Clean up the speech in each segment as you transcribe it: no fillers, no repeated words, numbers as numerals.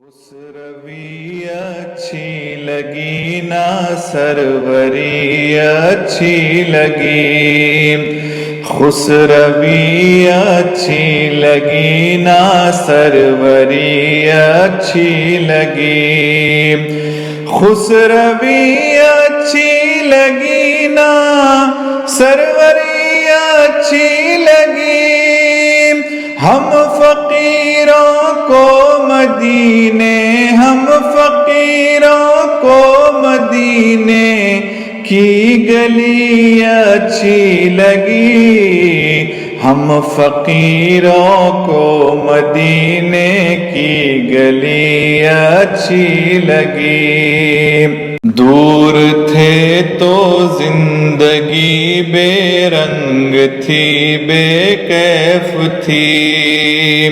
خسروی اچھی لگی نا سروری اچھی لگی، خسروی اچھی لگی نا سروری اچھی لگی، خسروی اچھی لگی نا سروری اچھی لگی، ہم فقیروں کو مدینے، ہم فقیروں کو مدینے کی گلی اچھی لگی، ہم فقیروں کو مدینے کی گلی اچھی لگی، دور تھے تو زندگی بے رنگ تھی بے کیف تھی،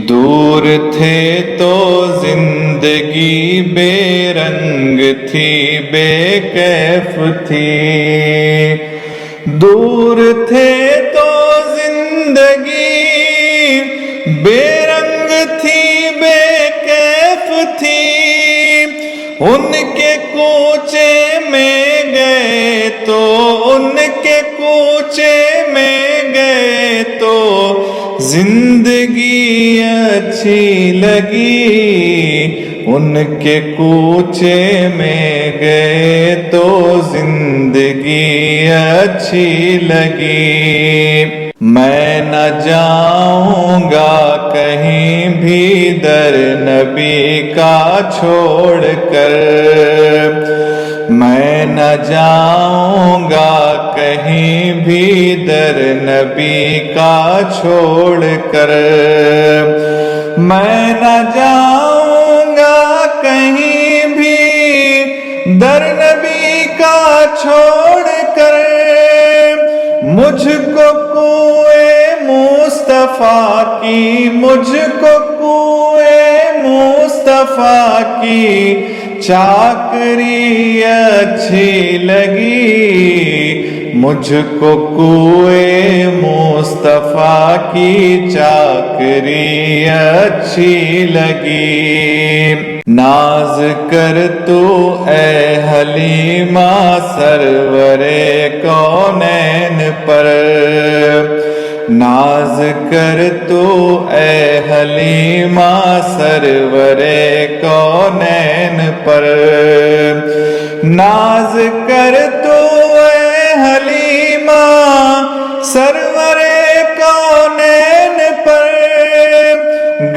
دور تھے تو زندگی بے رنگ تھی بے کیف تھی، دور تھے تو زندگی بے رنگ تھی بے کیف تھی، ان کے کوچے میں گئے تو، ان کے کوچے میں گئے تو زندگی اچھی لگی، ان کے کوچے میں گئے تو زندگی اچھی لگی، میں نہ جاؤں گا کہیں بھی در نبی کا چھوڑ کر، میں نہ جاؤں گا کہیں بھی در نبی کا چھوڑ کر، میں نہ جاؤں گا کہیں بھی در نبی کا چھوڑ کر، مجھ کو کوئے مصطفیٰ کی، مجھ کو کوئے مصطفیٰ کی چاکری اچھی لگی، مجھ کو کوئے مصطفیٰ کی چاکری اچھی لگی، ناز کر تو اے حلیمہ سرور کونین پر، ناز کر تو اے حلیمہ سرور کونین پر، ناز کر تو اے حلیمہ سرور کونین پر،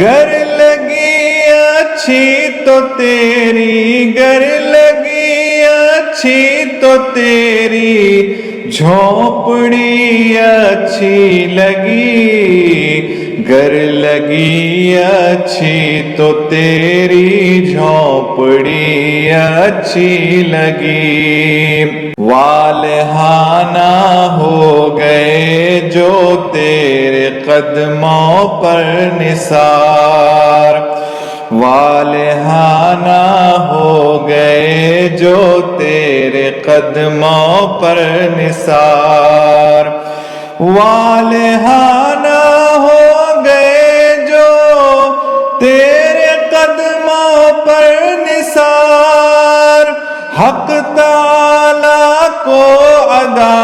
گر لگی اچھی تو تیری، گر لگی اچھی تو تیری جھونپڑی اچھی لگی، گر لگی اچھی تو تیری جھونپڑی اچھی لگی، والہانہ ہو گئے جو تیرے قدموں پر نثار، والہانہ ہو گئے جو تیرے قدموں پر نثار، والہانہ ہو گئے جو تیرے قدموں پر نثار، حق تعالیٰ کو ادا،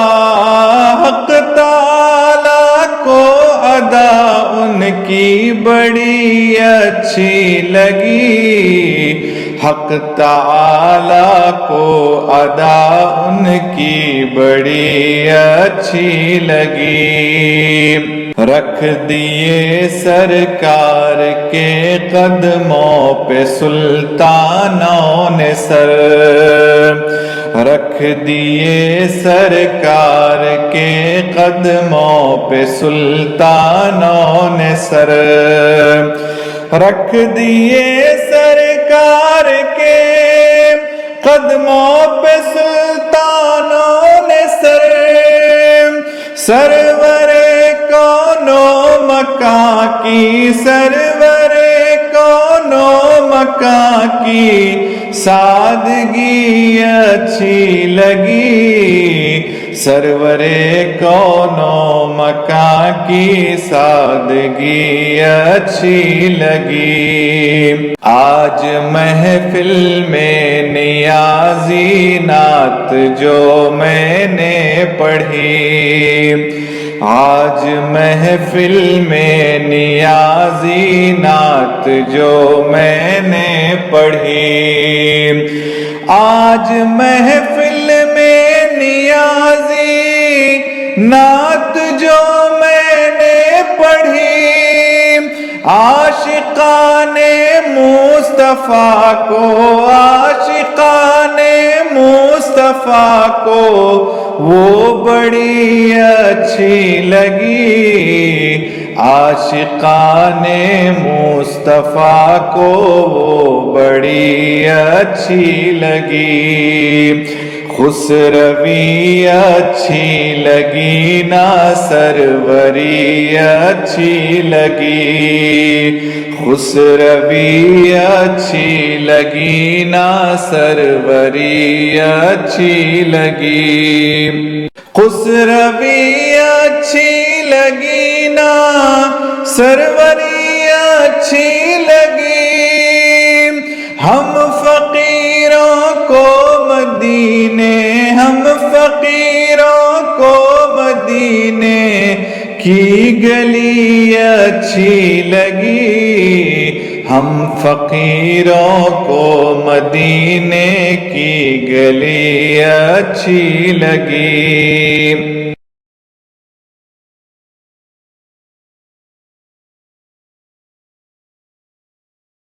حق تعالیٰ کو ادا ان کی بڑی اچھی لگی، حق تعالیٰ کو ادا ان کی بڑی اچھی لگی، رکھ دیے سرکار کے قدموں پہ سلطانوں نے سر، رکھ دیے سرکار کے قدموں پہ سلطانوں نے سر، رکھ دیے سرکار کے قدموں پہ سلطانوں نے سر، سرور کون و مکان کی، سرور کون و مکان کی سادگی اچھی لگی، سرورے کون و مکان کی سادگی اچھی لگی، آج محفل میں نیازی نعت جو میں نے پڑھی، آج محفل میں نیازی نعت جو میں نے پڑھی، آج محفل میں نیازی نعت جو میں نے پڑھی، عاشقان مصطفیٰ کو، عاشقان مصطفیٰ کو وہ بڑی اچھی لگی، عاشقان مصطفیٰ کو وہ بڑی اچھی لگی، خسروی اچھی لگی نا سروری اچھی لگی، خسروی اچھی لگی نا سروری اچھی لگی، خسروی اچھی لگی نا سروری اچھی لگی، ہم فقیروں کو مدینے، ہم فقیروں کو مدینے کی گلی اچھی لگی، ہم فقیروں کو مدینے کی گلی اچھی لگی۔